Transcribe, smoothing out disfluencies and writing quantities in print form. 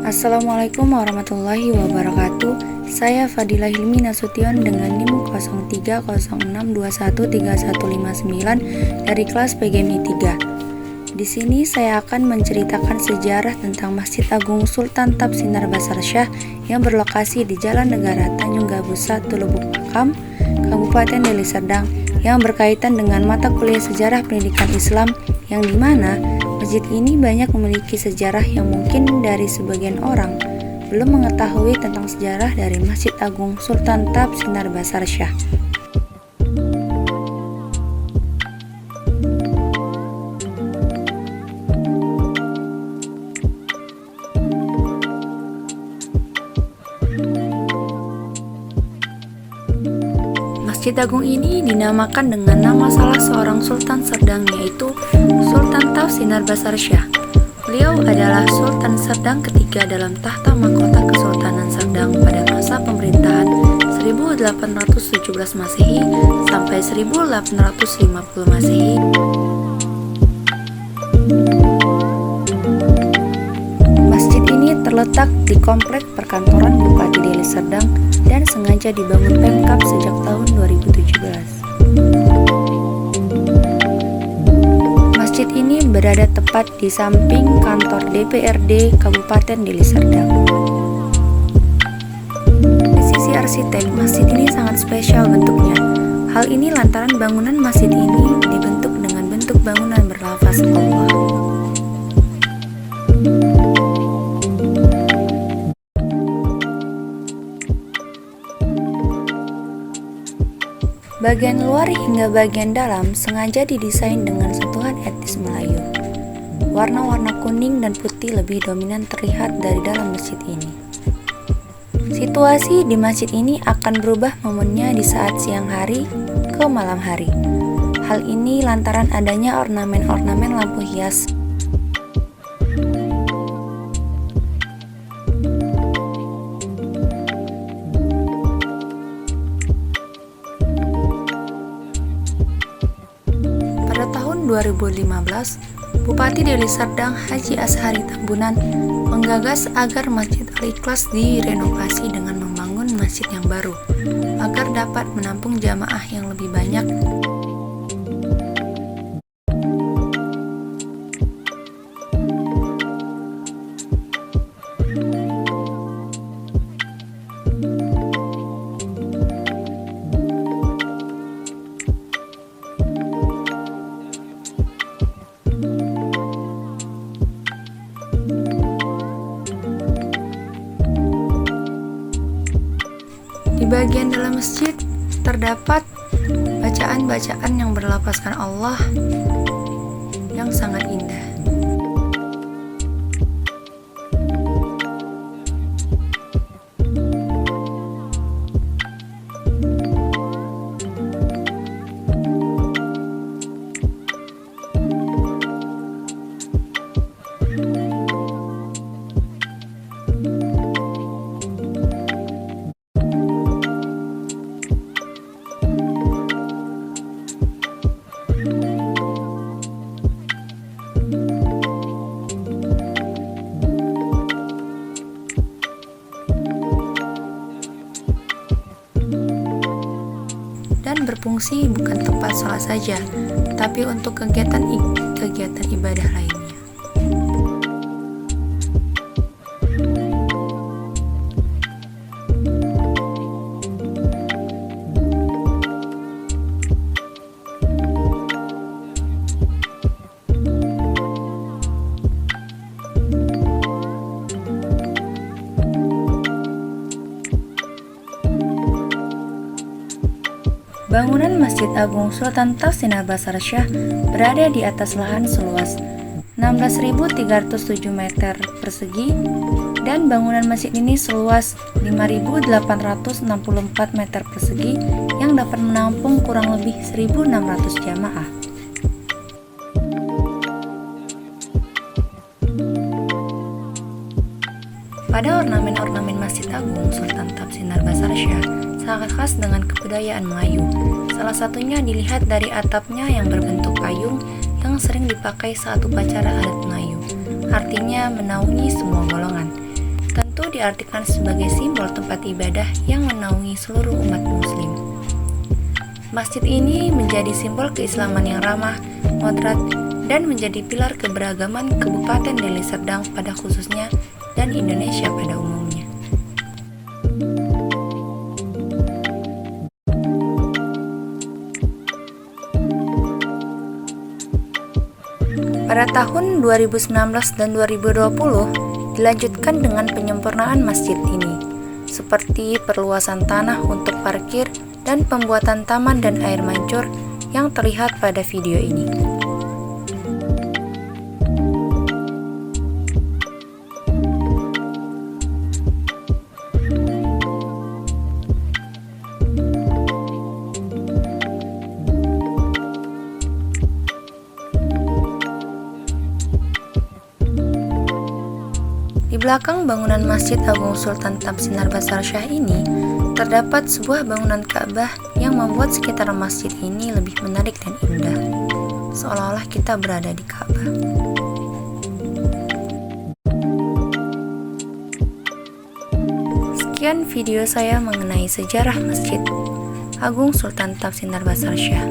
Assalamualaikum warahmatullahi wabarakatuh. Saya Fadilah Hilmi Nasution dengan NIM 0306213159 dari kelas PGMI 3. Di sini saya akan menceritakan sejarah tentang Masjid Agung Sultan Tapsinar Basarsyah yang berlokasi di Jalan Negara Tanjung Gabus 1 Lubuk Pakam, Kabupaten Deli Serdang, yang berkaitan dengan mata kuliah sejarah pendidikan Islam, yang dimana masjid ini banyak memiliki sejarah yang mungkin dari sebagian orang belum mengetahui tentang sejarah dari Masjid Agung Sultan Tapsinar Basarsyah. Masjid Agung ini dinamakan dengan nama salah seorang Sultan Serdang, yaitu Sultan Tapsinar Basarsyah. Beliau adalah Sultan Serdang ketiga dalam tahta mahkota Kesultanan Serdang pada masa pemerintahan 1817 Masehi sampai 1850 Masehi. Masjid ini terletak di komplek perkantoran Bupati Deli Serdang dan sengaja dibangun Pemkab sejak tahun 2017. Masjid ini berada tepat di samping kantor DPRD Kabupaten Deli Serdang. Di sisi arsitek, masjid ini sangat spesial bentuknya. Hal ini lantaran bangunan masjid ini dibentuk dengan bentuk bangunan berlafaz Allah. Bagian luar hingga bagian dalam sengaja didesain dengan sentuhan etnis Melayu. Warna-warna kuning dan putih lebih dominan terlihat dari dalam masjid ini. Situasi di masjid ini akan berubah momennya di saat siang hari ke malam hari. Hal ini lantaran adanya ornamen-ornamen lampu hias. Pada tahun 2015, Bupati Deli Serdang Haji Ashari Tambunan menggagas agar Masjid Al-Ikhlas direnovasi dengan membangun masjid yang baru agar dapat menampung jamaah yang lebih banyak. Di bagian dalam masjid terdapat bacaan-bacaan yang berlafazkan Allah yang sangat indah. Dan berfungsi bukan tempat sholat saja, tapi untuk kegiatan ibadah lainnya. Bangunan Masjid Agung Sultan Tapsinar Basarsyah berada di atas lahan seluas 16.307 meter persegi dan bangunan masjid ini seluas 5.864 meter persegi yang dapat menampung kurang lebih 1.600 jamaah. Pada ornamen-ornamen Masjid Agung Sultan Tapsinar Basarsyah sangat khas dengan kebudayaan Melayu. Salah satunya dilihat dari atapnya yang berbentuk payung yang sering dipakai saat upacara adat Melayu, artinya menaungi semua golongan. diartikan sebagai simbol tempat ibadah yang menaungi seluruh umat muslim. Masjid ini menjadi simbol keislaman yang ramah, moderat, dan menjadi pilar keberagaman Kabupaten Deli Serdang pada khususnya dan Indonesia pada umumnya. Pada tahun 2019 dan 2020 dilanjutkan dengan penyempurnaan masjid ini, seperti perluasan tanah untuk parkir dan pembuatan taman dan air mancur yang terlihat pada video ini. Di belakang bangunan Masjid Agung Sultan Tamsinar Basar Syah ini, terdapat sebuah bangunan Ka'bah yang membuat sekitar masjid ini lebih menarik dan indah, seolah-olah kita berada di Ka'bah. Sekian video saya mengenai sejarah Masjid Agung Sultan Tamsinar Basar Syah.